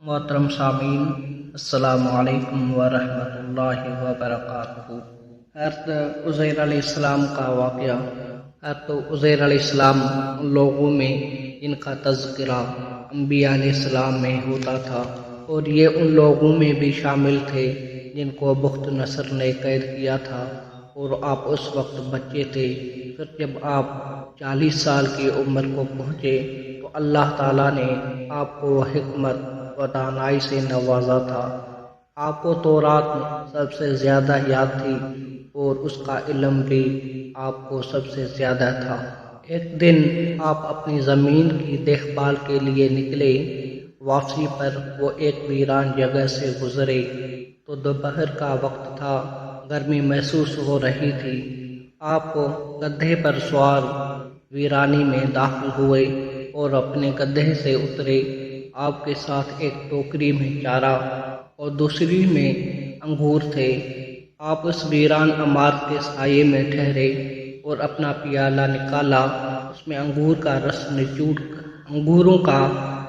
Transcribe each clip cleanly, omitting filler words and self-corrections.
محترم سامعین، السلام علیکم ورحمۃ اللہ وبرکاتہ۔ حضرت عزیر علیہ السلام کا واقعہ۔ حضرت عزیر علیہ السلام ان لوگوں میں جن کا تذکرہ انبیاء علیہ السلام میں ہوتا تھا، اور یہ ان لوگوں میں بھی شامل تھے جن کو بخت نصر نے قید کیا تھا، اور آپ اس وقت بچے تھے۔ پھر جب آپ 40 سال کی عمر کو پہنچے تو اللہ تعالیٰ نے آپ کو حکمت و دانائی سے نوازا تھا۔ آپ کو تورات سب سے زیادہ یاد تھی اور اس کا علم بھی آپ کو سب سے زیادہ تھا۔ ایک دن آپ اپنی زمین کی دیکھ بھال کے لیے نکلے۔ واپسی پر وہ ایک ویران جگہ سے گزرے تو دوپہر کا وقت تھا، گرمی محسوس ہو رہی تھی۔ آپ گدھے پر سوار ویرانی میں داخل ہوئے اور اپنے گدھے سے اترے۔ آپ کے ساتھ ایک ٹوکری میں چارہ اور دوسری میں انگور تھے۔ آپ اس ویران عمارت کے سائے میں ٹھہرے اور اپنا پیالہ نکالا، اس میں انگوروں کا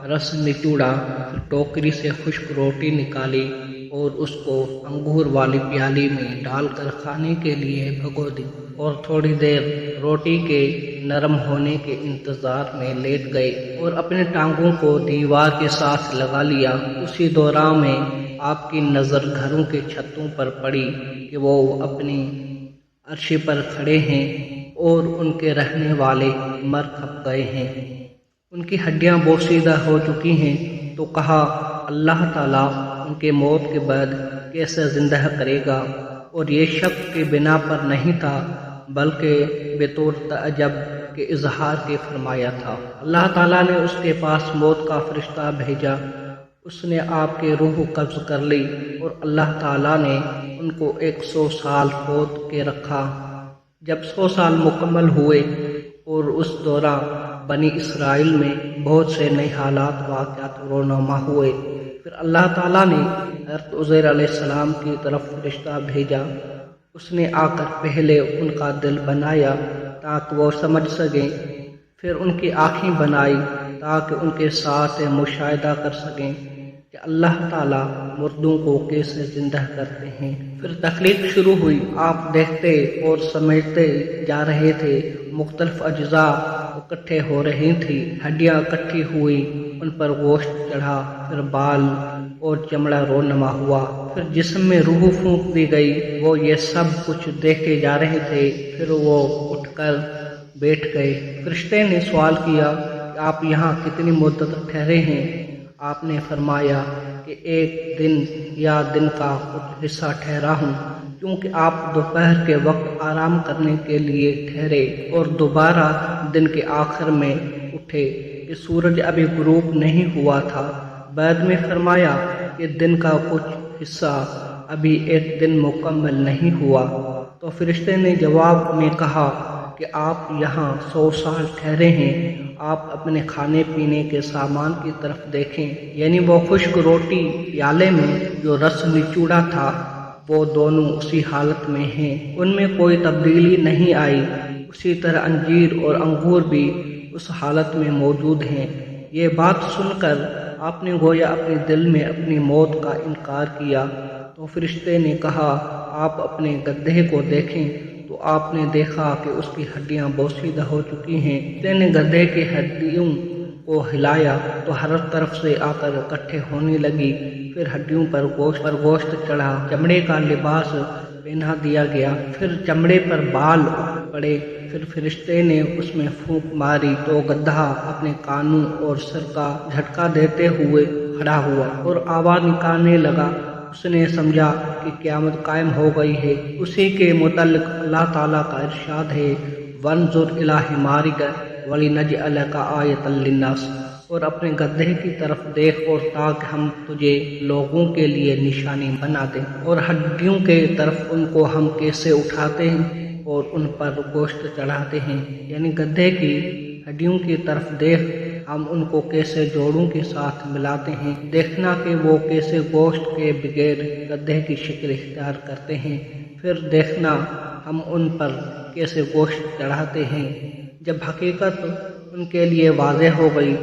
رس نچوڑا، پھر ٹوکری سے خشک روٹی نکالی اور اس کو انگور والی پیالی میں ڈال کر کھانے کے لیے بھگو دی، اور تھوڑی دیر روٹی کے نرم ہونے کے انتظار میں لیٹ گئے اور اپنے ٹانگوں کو دیوار کے ساتھ لگا لیا۔ اسی دوران میں آپ کی نظر گھروں کے چھتوں پر پڑی کہ وہ اپنی عرش پر کھڑے ہیں اور ان کے رہنے والے مر کھپ گئے ہیں، ان کی ہڈیاں بوسیدہ ہو چکی ہیں۔ تو کہا، اللہ تعالیٰ ان کے موت کے بعد کیسے زندہ کرے گا؟ اور یہ شک کی بنا پر نہیں تھا بلکہ بطور تعجب کے اظہار کے فرمایا تھا۔ اللہ تعالیٰ نے اس کے پاس موت کا فرشتہ بھیجا، اس نے آپ کی روح قبض کر لی اور اللہ تعالیٰ نے ان کو 100 سال پوت کے رکھا۔ جب 100 سال مکمل ہوئے اور اس دوران بنی اسرائیل میں بہت سے نئے حالات واقعات رونما ہوئے، پھر اللہ تعالیٰ نے حضرت عزیر علیہ السلام کی طرف فرشتہ بھیجا۔ اس نے آ کر پہلے ان کا دل بنایا تاکہ وہ سمجھ سکیں، پھر ان کی آنکھیں بنائی تاکہ ان کے ساتھ مشاہدہ کر سکیں کہ اللہ تعالیٰ مردوں کو کیسے زندہ کرتے ہیں۔ پھر تخلیق شروع ہوئی۔ آپ دیکھتے اور سمجھتے جا رہے تھے، مختلف اجزاء اکٹھے ہو رہی تھی، ہڈیاں اکٹھی ہوئی، ان پر گوشت چڑھا، پھر بال اور چمڑا رونما ہوا، پھر جسم میں روح پھونک دی گئی۔ وہ یہ سب کچھ دیکھے جا رہے تھے۔ پھر وہ اٹھ کر بیٹھ گئے۔ فرشتے نے سوال کیا کہ آپ یہاں کتنی مدت ٹھہرے ہیں؟ آپ نے فرمایا کہ ایک دن یا دن کا کچھ حصہ ٹھہرا ہوں، کیونکہ آپ دوپہر کے وقت آرام کرنے کے لیے ٹھہرے اور دوبارہ دن کے آخر میں اٹھے کہ سورج ابھی غروب نہیں ہوا تھا۔ بعد میں فرمایا کہ دن کا کچھ حصہ ابھی ایک دن مکمل نہیں ہوا۔ تو فرشتے نے جواب میں کہا کہ آپ یہاں 100 سال ٹھہرے ہیں۔ آپ اپنے کھانے پینے کے سامان کی طرف دیکھیں، یعنی وہ خشک روٹی پیالے میں جو رس نچوڑا تھا، وہ دونوں اسی حالت میں ہیں، ان میں کوئی تبدیلی نہیں آئی۔ اسی طرح انجیر اور انگور بھی اس حالت میں موجود ہیں۔ یہ بات سن کر آپ نے گویا اپنے دل میں اپنی موت کا انکار کیا۔ تو فرشتے نے کہا، آپ اپنے گدھے کو دیکھیں۔ تو آپ نے دیکھا کہ اس کی ہڈیاں بوسیدہ ہو چکی ہیں۔ فرشتے نے گدھے کی ہڈیوں کو ہلایا تو ہر طرف سے آ کر اکٹھے ہونے لگی، پھر ہڈیوں پر گوشت چڑھا، چمڑے کا لباس پہنا دیا گیا، پھر چمڑے پر بال پڑے۔ پھر فرشتے نے اس میں پھونک ماری تو گدھا اپنے کانوں اور سر کا جھٹکا دیتے ہوئے کھڑا ہوا اور آواز نکالنے لگا۔ اس نے سمجھا کہ قیامت قائم ہو گئی ہے۔ اسی کے متعلق اللہ تعالیٰ کا ارشاد ہے، وَانظُرْ إِلَىٰ حِمَارِكَ وَلِنَجْعَلَكَ آیَةً لِلنَّاسِ، اور اپنے گدھے کی طرف دیکھ اور تاکہ ہم تجھے لوگوں کے لیے نشانی بنا دیں، اور ہڈیوں کے طرف ان کو ہم کیسے اٹھاتے ہیں اور ان پر گوشت چڑھاتے ہیں، یعنی گدھے کی ہڈیوں کی طرف دیکھ، ہم ان کو کیسے جوڑوں کے ساتھ ملاتے ہیں، دیکھنا کہ وہ کیسے گوشت کے بغیر گدھے کی شکل اختیار کرتے ہیں، پھر دیکھنا ہم ان پر کیسے گوشت چڑھاتے ہیں۔ جب حقیقت ان کے لیے واضح ہو گئی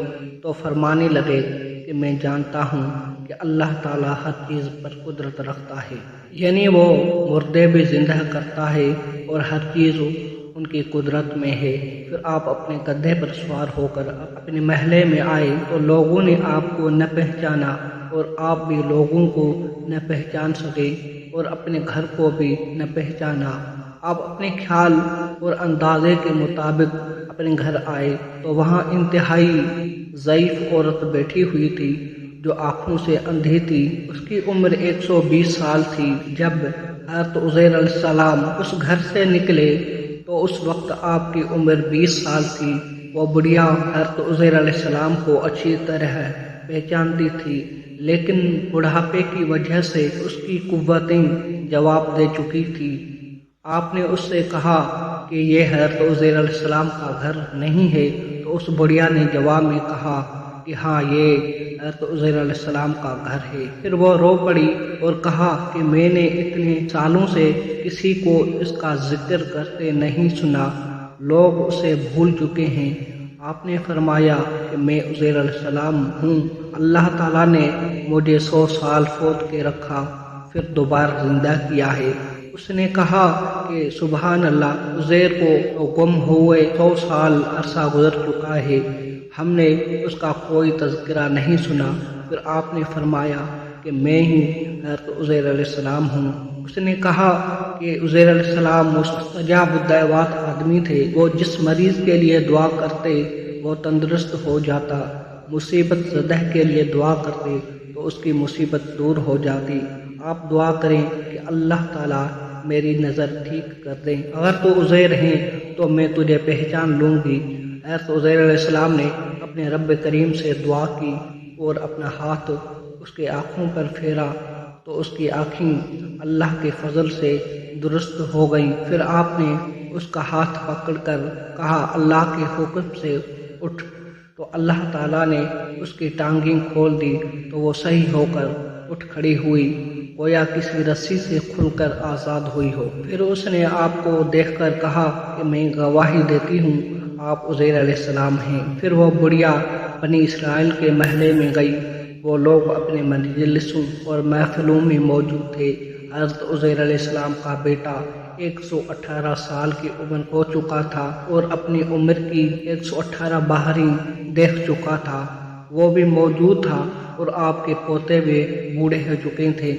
تو فرمانے لگے کہ کہ میں جانتا ہوں کہ اللہ تعالیٰ ہر چیز پر قدرت رکھتا ہے، یعنی وہ مردے بھی زندہ کرتا ہے اور ہر چیز ان کی قدرت میں ہے۔ پھر آپ اپنے گدھے پر سوار ہو کر اپنے محلے میں آئے تو لوگوں نے آپ کو نہ پہچانا اور آپ بھی لوگوں کو نہ پہچان سکے اور اپنے گھر کو بھی نہ پہچانا۔ آپ اپنے خیال اور اندازے کے مطابق اپنے گھر آئے تو وہاں انتہائی ضعیف عورت بیٹھی ہوئی تھی جو آنکھوں سے اندھی تھی۔ اس کی عمر 120 سال تھی۔ جب حضرت عزیر علیہ السلام اس گھر سے نکلے تو اس وقت آپ کی عمر 20 سال تھی۔ وہ بڑھیا حضرت عزیر علیہ السلام کو اچھی طرح پہچانتی تھی، لیکن بڑھاپے کی وجہ سے اس کی قوتیں جواب دے چکی تھی۔ آپ نے اس سے کہا کہ یہ حضرت عزیر علیہ السلام کا گھر نہیں ہے، تو اس بڑھیا نے جواب میں کہا کہ ہاں، یہ حضرت عزیر علیہ السلام کا گھر ہے۔ پھر وہ رو پڑی اور کہا کہ میں نے اتنے سالوں سے کسی کو اس کا ذکر کرتے نہیں سنا، لوگ اسے بھول چکے ہیں۔ آپ نے فرمایا کہ میں عزیر علیہ السلام ہوں، اللہ تعالیٰ نے مجھے 100 سال فوت کے رکھا، پھر دوبارہ زندہ کیا ہے۔ اس نے کہا کہ سبحان اللہ، عزیر کو گم ہوئے 100 سال عرصہ گزر چکا ہے، ہم نے اس کا کوئی تذکرہ نہیں سنا۔ پھر آپ نے فرمایا کہ میں ہی حضرت عزیر علیہ السلام ہوں۔ اس نے کہا کہ عزیر علیہ السلام مستجاب الدعوات آدمی تھے، وہ جس مریض کے لیے دعا کرتے وہ تندرست ہو جاتا، مصیبت زدہ کے لیے دعا کرتے تو اس کی مصیبت دور ہو جاتی۔ آپ دعا کریں کہ اللہ تعالیٰ میری نظر ٹھیک کر دیں، اگر تو عزیر ہیں تو میں تجھے پہچان لوں گی۔ حضرت عزیر علیہ السلام نے اپنے رب کریم سے دعا کی اور اپنا ہاتھ اس کے آنکھوں پر پھیرا تو اس کی آنکھیں اللہ کے فضل سے درست ہو گئیں۔ پھر آپ نے اس کا ہاتھ پکڑ کر کہا اللہ کے حکم سے اٹھ، تو اللہ تعالیٰ نے اس کی ٹانگیں کھول دی تو وہ صحیح ہو کر اٹھ کھڑی ہوئی، گویا کسی رسی سے کھل کر آزاد ہوئی ہو۔ پھر اس نے آپ کو دیکھ کر کہا کہ میں گواہی دیتی ہوں آپ عزیر علیہ السلام ہیں۔ پھر وہ بڑھیا بنی اسرائیل کے محلے میں گئی۔ وہ لوگ اپنے مجلسوں اور محفلوں میں موجود تھے۔ حضرت عزیر علیہ السلام کا بیٹا 118 سال کی عمر ہو چکا تھا اور اپنی عمر کی 118 بہاریں دیکھ چکا تھا، وہ بھی موجود تھا اور آپ کے پوتے بھی بوڑھے ہو چکے تھے۔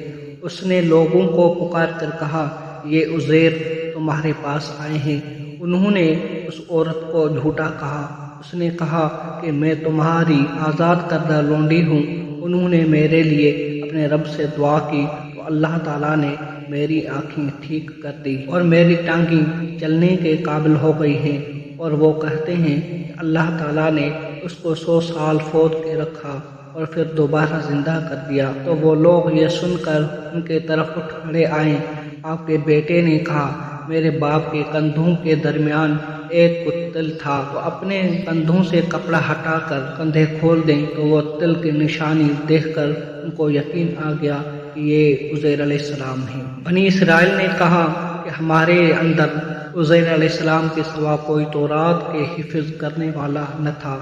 اس نے لوگوں کو پکار کر کہا یہ عزیر تمہارے پاس آئے ہیں۔ انہوں نے اس عورت کو جھوٹا کہا۔ اس نے کہا کہ میں تمہاری آزاد کردہ لونڈی ہوں۔ انہوں نے میرے لیے اپنے رب سے دعا کی تو اللہ تعالیٰ نے میری آنکھیں ٹھیک کر دی اور میری ٹانگیں چلنے کے قابل ہو گئی ہیں، اور وہ کہتے ہیں کہ اللہ تعالیٰ نے اس کو 100 سال فوت کے رکھا اور پھر دوبارہ زندہ کر دیا۔ تو وہ لوگ یہ سن کر ان کے طرف اٹھ کھڑے آئے۔ آپ کے بیٹے نے کہا میرے باپ کے کندھوں کے درمیان ایک تل تھا، تو اپنے کندھوں سے کپڑا ہٹا کر کندھے کھول دیں تو وہ تل کی نشانی دیکھ کر ان کو یقین آ گیا کہ یہ عزیر علیہ السلام ہیں۔ بنی اسرائیل نے کہا کہ ہمارے اندر عزیر علیہ السلام کے سوا کوئی تورات کے حفظ کرنے والا نہ تھا،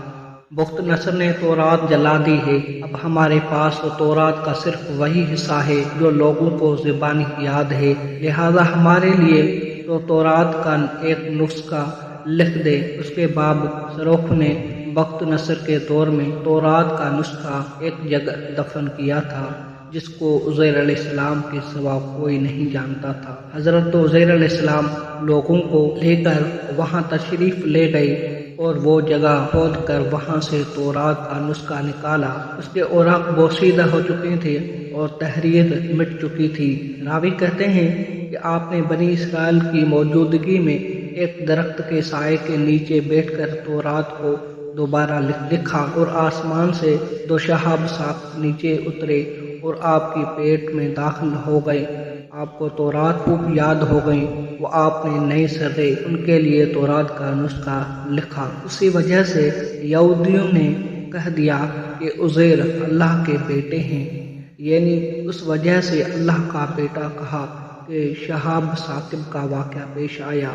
بخت نصر نے تورات جلا دی ہے، اب ہمارے پاس تورات کا صرف وہی حصہ ہے جو لوگوں کو زبانی یاد ہے، لہذا ہمارے لیے تو تورات کا ایک نسخہ لکھ دے۔ اس کے بعد سروخ نے بخت نصر کے دور میں تورات کا نسخہ ایک جگہ دفن کیا تھا جس کو عزیر علیہ السلام کے سوا کوئی نہیں جانتا تھا۔ حضرت عزیر علیہ السلام لوگوں کو لے کر وہاں تشریف لے گئے اور وہ جگہ کھود کر وہاں سے تورات کا نسخہ نکالا۔ اس کے اوراق بوسیدہ ہو چکے تھے اور تحریر مٹ چکی تھی۔ راوی کہتے ہیں کہ آپ نے بنی اسرائیل کی موجودگی میں ایک درخت کے سائے کے نیچے بیٹھ کر تورات کو دوبارہ لکھا اور آسمان سے 2 شہاب ساخت نیچے اترے اور آپ کی پیٹ میں داخل ہو گئے۔ آپ کو تورات خوب یاد ہو گئی، وہ آپ نے نئے سرے ان کے لیے تورات کا نسخہ لکھا۔ اسی وجہ سے یہودیوں نے کہہ دیا کہ عزیر اللہ کے بیٹے ہیں، یعنی اس وجہ سے اللہ کا بیٹا کہا کہ شہاب ثاقب کا واقعہ پیش آیا۔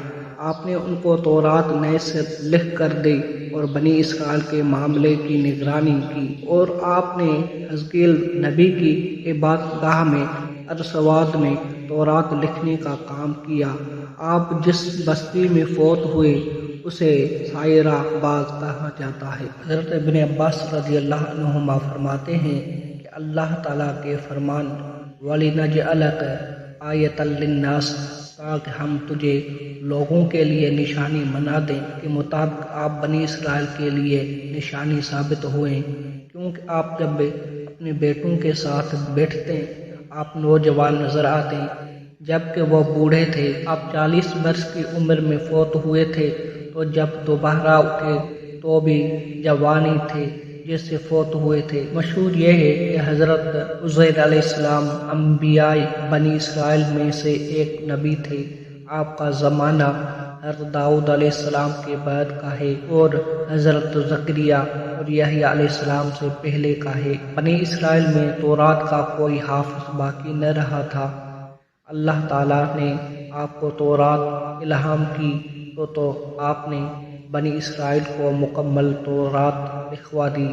آپ نے ان کو تورات نئے سے لکھ کر دی اور بنی اسرائیل کے معاملے کی نگرانی کی، اور آپ نے حزقیل نبی کی عبادت گاہ میں ارسواد میں تورات لکھنے کا کام کیا۔ آپ جس بستی میں فوت ہوئے اسے سائرہ باز کہا جاتا ہے۔ حضرت ابن عباس رضی اللہ عنہما فرماتے ہیں کہ اللہ تعالیٰ کے فرمان وَلِنَجْعَلَكَ آیَةً لِلنَّاسِ، تاکہ ہم تجھے لوگوں کے لیے نشانی بنا دیں، کے مطابق آپ بنی اسرائیل کے لیے نشانی ثابت ہوئے، کیونکہ آپ جب اپنے بیٹوں کے ساتھ بیٹھتے آپ نوجوان نظر آتے جبکہ وہ بوڑھے تھے۔ آپ 40 برس کی عمر میں فوت ہوئے تھے، تو جب دوبارہ اٹھے تو بھی جوانی تھے جس سے فوت ہوئے تھے۔ مشہور یہ ہے کہ حضرت عزیر علیہ السلام انبیاء بنی اسرائیل میں سے ایک نبی تھے۔ آپ کا زمانہ حضرت داؤد علیہ السلام کے بعد کا ہے اور حضرت زکریا اور یحییٰ علیہ السلام سے پہلے کا ہے۔ بنی اسرائیل میں تورات کا کوئی حافظ باقی نہ رہا تھا۔ اللہ تعالیٰ نے آپ کو تورات الہام کی تو آپ نے بنی اسرائیل کو مکمل تورات لکھوا دی۔